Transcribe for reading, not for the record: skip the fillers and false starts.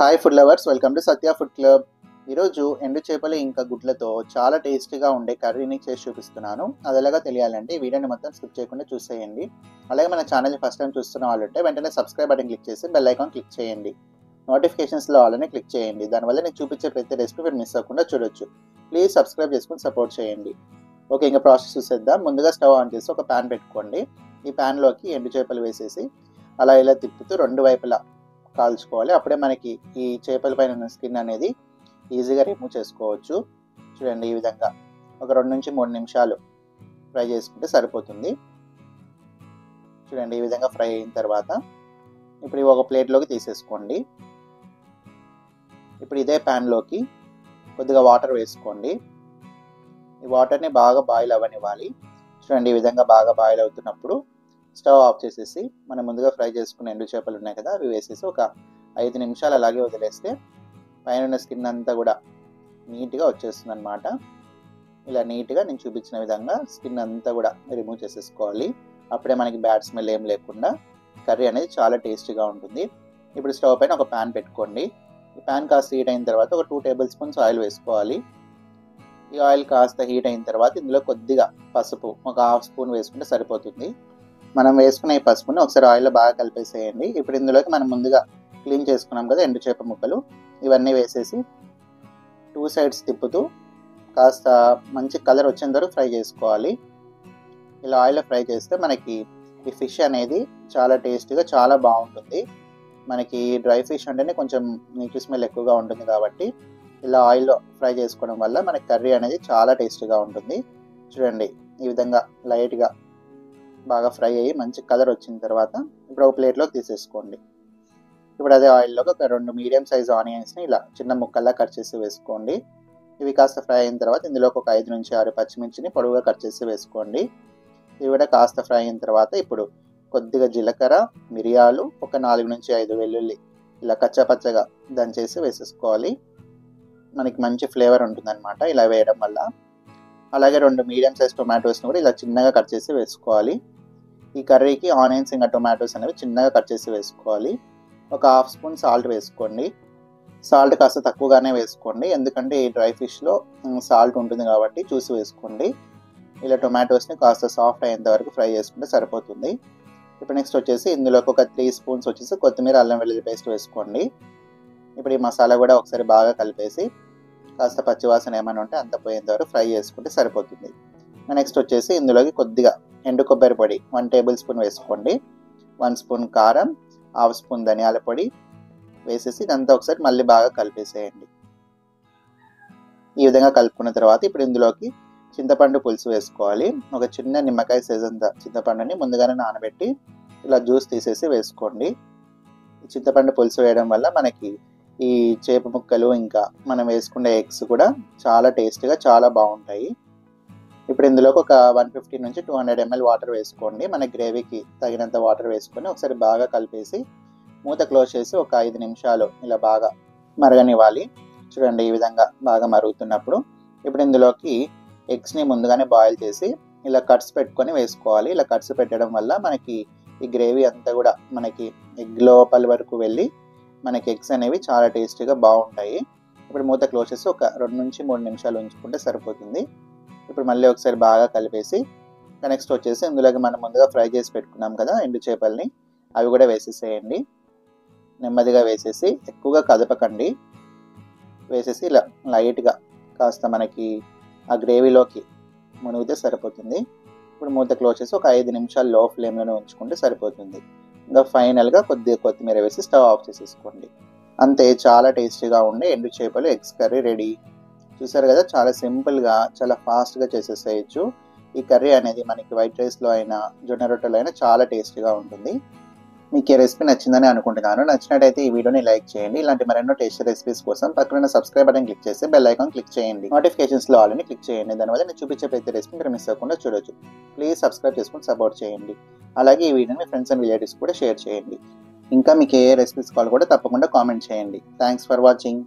Hi food lovers, welcome to Satya food club. ఈరోజు ఎండు చేపలు ఇంకా గుడ్లతో చాలా టేస్టీగా ఉండే కర్రీని చేసి చూపిస్తున్నాను. అది ఎలాగో తెలియాలంటే ఈ వీడియోని మొత్తం స్కిప్ చేయకుండా చూసేయండి. అలాగే మన ఛానల్ని ఫస్ట్ టైం చూస్తున్న వాళ్ళంటే వెంటనే సబ్స్క్రైబ్ బటన్ క్లిక్ చేసి బెల్ ఐకాన్ క్లిక్ చేయండి. నోటిఫికేషన్స్లో ఆల్ని క్లిక్ చేయండి. దానివల్ల నేను చూపించే ప్రతి రెసిపీ మీరు మిస్ అవ్వకుండా చూడొచ్చు. ప్లీజ్ సబ్స్క్రైబ్ చేసుకుని సపోర్ట్ చేయండి. ఓకే, ఇంకా ప్రాసెస్ చూసేద్దాం. ముందుగా స్టవ్ ఆన్ చేసి ఒక ప్యాన్ పెట్టుకోండి. ఈ ప్యాన్లోకి ఎండు చేపలు వేసేసి అలా ఇలా తిప్పుతూ రెండు వైపులా కాల్చుకోవాలి. అప్పుడే మనకి ఈ చేపల పైన ఉన్న స్కిన్ అనేది ఈజీగా రిమూవ్ చేసుకోవచ్చు. చూడండి, ఈ విధంగా ఒక 2 నుంచి 3 నిమిషాలు ఫ్రై చేసుకుంటే సరిపోతుంది. చూడండి, ఈ విధంగా ఫ్రై అయిన తర్వాత ఇప్పుడు ఒక ప్లేట్లోకి తీసేసుకోండి. ఇప్పుడు ఇదే ప్యాన్లోకి కొద్దిగా వాటర్ వేసుకోండి. ఈ వాటర్ని బాగా బాయిల్ అవ్వనివ్వాలి. చూడండి, ఈ విధంగా బాగా బాయిల్ అవుతున్నప్పుడు స్టవ్ ఆఫ్ చేసేసి మనం ముందుగా ఫ్రై చేసుకున్న ఎండు చేపలు ఉన్నాయి కదా, అవి వేసేసి ఒక 5 నిమిషాలు అలాగే వదిలేస్తే పైన స్కిన్ అంతా కూడా నీట్గా వచ్చేస్తుంది అనమాట. ఇలా నీట్గా నేను చూపించిన విధంగా స్కిన్ అంతా కూడా రిమూవ్ చేసేసుకోవాలి. అప్పుడే మనకి బ్యాడ్ స్మెల్ ఏం లేకుండా కర్రీ అనేది చాలా టేస్టీగా ఉంటుంది. ఇప్పుడు స్టవ్ పైన ఒక ప్యాన్ పెట్టుకోండి. ఈ ప్యాన్ కాస్త హీట్ అయిన తర్వాత ఒక 2 టేబుల్ స్పూన్స్ ఆయిల్ వేసుకోవాలి. ఈ ఆయిల్ కాస్త హీట్ అయిన తర్వాత ఇందులో కొద్దిగా పసుపు ఒక 1/2 స్పూన్ వేసుకుంటే సరిపోతుంది. మనం వేసుకున్న ఈ పసుపుని ఒకసారి ఆయిల్లో బాగా కలిపేసేయండి. ఇప్పుడు ఇందులోకి మనం ముందుగా క్లీన్ చేసుకున్నాం కదా ఎండు చేప ముక్కలు, ఇవన్నీ వేసేసి 2 సైడ్స్ తిప్పుతూ కాస్త మంచి కలర్ వచ్చేంత వరకు ఫ్రై చేసుకోవాలి. ఇలా ఆయిల్లో ఫ్రై చేస్తే మనకి ఈ ఫిష్ అనేది చాలా టేస్టీగా చాలా బాగుంటుంది. మనకి డ్రై ఫిష్ అంటేనే కొంచెం నీచు స్మెల్ ఎక్కువగా ఉంటుంది కాబట్టి ఇలా ఆయిల్లో ఫ్రై చేసుకోవడం వల్ల మనకి కర్రీ అనేది చాలా టేస్టీగా ఉంటుంది. చూడండి, ఈ విధంగా లైట్గా బాగా ఫ్రై అయ్యి మంచి కలర్ వచ్చిన తర్వాత ఇప్పుడు ఒక ప్లేట్లోకి తీసేసుకోండి. ఇప్పుడు అదే ఆయిల్లోకి ఒక 2 మీడియం సైజ్ ఆనియన్స్ని ఇలా చిన్న ముక్కల్లా కట్ చేసి వేసుకోండి. ఇవి కాస్త ఫ్రై అయిన తర్వాత ఇందులోకి ఒక 5 నుంచి 6 పచ్చిమిర్చిని పొడవుగా కట్ చేసి వేసుకోండి. ఇవి కూడా కాస్త ఫ్రై అయిన తర్వాత ఇప్పుడు కొద్దిగా జీలకర్ర, మిరియాలు, ఒక 4 నుంచి 5 వెల్లుల్లి ఇలా కచ్చాపచ్చగా దంచేసి వేసేసుకోవాలి. మనకి మంచి ఫ్లేవర్ ఉంటుందన్నమాట ఇలా వేయడం వల్ల. అలాగే 2 మీడియం సైజ్ టొమాటోస్ని కూడా ఇలా చిన్నగా కట్ చేసి వేసుకోవాలి. ఈ కర్రీకి ఆనియన్స్ ఇంకా టొమాటోస్ అనేవి చిన్నగా కట్ చేసి వేసుకోవాలి. ఒక 1/2 స్పూన్ సాల్ట్ వేసుకోండి. సాల్ట్ కాస్త తక్కువగానే వేసుకోండి, ఎందుకంటే ఈ డ్రై ఫిష్లో సాల్ట్ ఉంటుంది కాబట్టి చూసి వేసుకోండి. ఇలా టొమాటోస్ని కాస్త సాఫ్ట్ అయ్యేంత వరకు ఫ్రై చేసుకుంటే సరిపోతుంది. ఇప్పుడు నెక్స్ట్ వచ్చేసి ఇందులోకి ఒక 3 స్పూన్స్ వచ్చేసి కొత్తిమీర, అల్లం వెల్లుల్లి పేస్ట్ వేసుకోండి. ఇప్పుడు ఈ మసాలా కూడా ఒకసారి బాగా కలిపేసి కాస్త పచ్చివాసన ఏమైనా ఉంటే అంత పోయేంత వరకు ఫ్రై చేసుకుంటే సరిపోతుంది. నెక్స్ట్ వచ్చేసి ఇందులోకి కొద్దిగా ఎండు కొబ్బరి పొడి 1 టేబుల్ స్పూన్ వేసుకోండి. 1 స్పూన్ కారం, 1/2 స్పూన్ ధనియాల పొడి వేసేసి ఇదంతా ఒకసారి మళ్ళీ బాగా కలిపేసేయండి. ఈ విధంగా కలుపుకున్న తర్వాత ఇప్పుడు ఇందులోకి చింతపండు పులుసు వేసుకోవాలి. ఒక చిన్న నిమ్మకాయ సైజ్ అంత చింతపండుని ముందుగానే నానబెట్టి ఇలా జ్యూస్ తీసేసి వేసుకోండి. చింతపండు పులుసు వేయడం వల్ల మనకి ఈ చేప ముక్కలు ఇంకా మనం వేసుకునే ఎగ్స్ కూడా చాలా టేస్టీగా చాలా బాగుంటాయి. ఇప్పుడు ఇందులోకి ఒక 150 నుంచి 200 ml వాటర్ వేసుకోండి. మన గ్రేవీకి తగినంత వాటర్ వేసుకొని ఒకసారి బాగా కలిపేసి మూత క్లోజ్ చేసి ఒక 5 నిమిషాలు ఇలా బాగా మరగనివ్వాలి. చూడండి, ఈ విధంగా బాగా మరుగుతున్నప్పుడు ఇప్పుడు ఇందులోకి ఎగ్స్ని ముందుగానే బాయిల్ చేసి ఇలా కట్స్ పెట్టుకొని వేసుకోవాలి. ఇలా కట్స్ పెట్టడం వల్ల మనకి ఈ గ్రేవీ అంతా కూడా మనకి ఎగ్ లోపల వరకు వెళ్ళి మనకి ఎగ్స్ అనేవి చాలా టేస్టీగా బాగుంటాయి. ఇప్పుడు మూత క్లోజ్ చేసి ఒక 2 నుంచి 3 నిమిషాలు ఉంచుకుంటే సరిపోతుంది. ఇప్పుడు మళ్ళీ ఒకసారి బాగా కలిపేసి నెక్స్ట్ వచ్చేసి ఇందులోకి మనం ముందుగా ఫ్రై చేసి పెట్టుకున్నాం కదా ఎండు చేపల్ని, అవి కూడా వేసేసేయండి. నెమ్మదిగా వేసేసి ఎక్కువగా కదపకండి. వేసేసి ఇలా లైట్గా కాస్త మనకి ఆ గ్రేవీలోకి మునిగితే సరిపోతుంది. ఇప్పుడు మూత క్లోజ్ చేసి ఒక 5 నిమిషాలు లో ఫ్లేమ్లోనే ఉంచుకుంటే సరిపోతుంది. ఇంకా ఫైనల్గా కొద్దిగా కొత్తిమీర వేసి స్టవ్ ఆఫ్ చేసేసుకోండి. అంతే, చాలా టేస్టీగా ఉండే ఎండు చేపలు ఎగ్స్ కర్రీ రెడీ. చూసారు కదా, చాలా సింపుల్గా చాలా ఫాస్ట్గా చేసేసేయచ్చు. ఈ కర్రీ అనేది మనకి వైట్ రైస్లో అయినా జొన్న రొట్టెలో అయినా చాలా టేస్టీగా ఉంటుంది. మీకు ఈ రెసిపీ నచ్చిందని అనుకుంటున్నాను. నచ్చినట్టయితే ఈ వీడియోని లైక్ చేయండి. ఇలాంటి మరెన్నో టేస్టీ రెసిపీస్ కోసం పక్కన సబ్స్క్రైబ్ బటన్ క్లిక్ చేసి బెల్ ఐకాన్ క్లిక్ చేయండి. నోటిఫికేషన్స్లో ఆల్ని క్లిక్ చేయండి. దానివల్ల నేను చూపించే ప్రతి రెసిపీ మీరు మిస్ అవ్వకుండా చూడొచ్చు. ప్లీజ్ సబ్స్క్రైబ్ చేసుకుని సపోర్ట్ చేయండి. అలాగే ఈ వీడియోని మీ ఫ్రెండ్స్ అండ్ రిలేటివ్స్ కూడా షేర్ చేయండి. ఇంకా మీకు ఏ రెసిపీస్ కావాలి కూడా తప్పకుండా కామెంట్ చేయండి. Thanks for watching.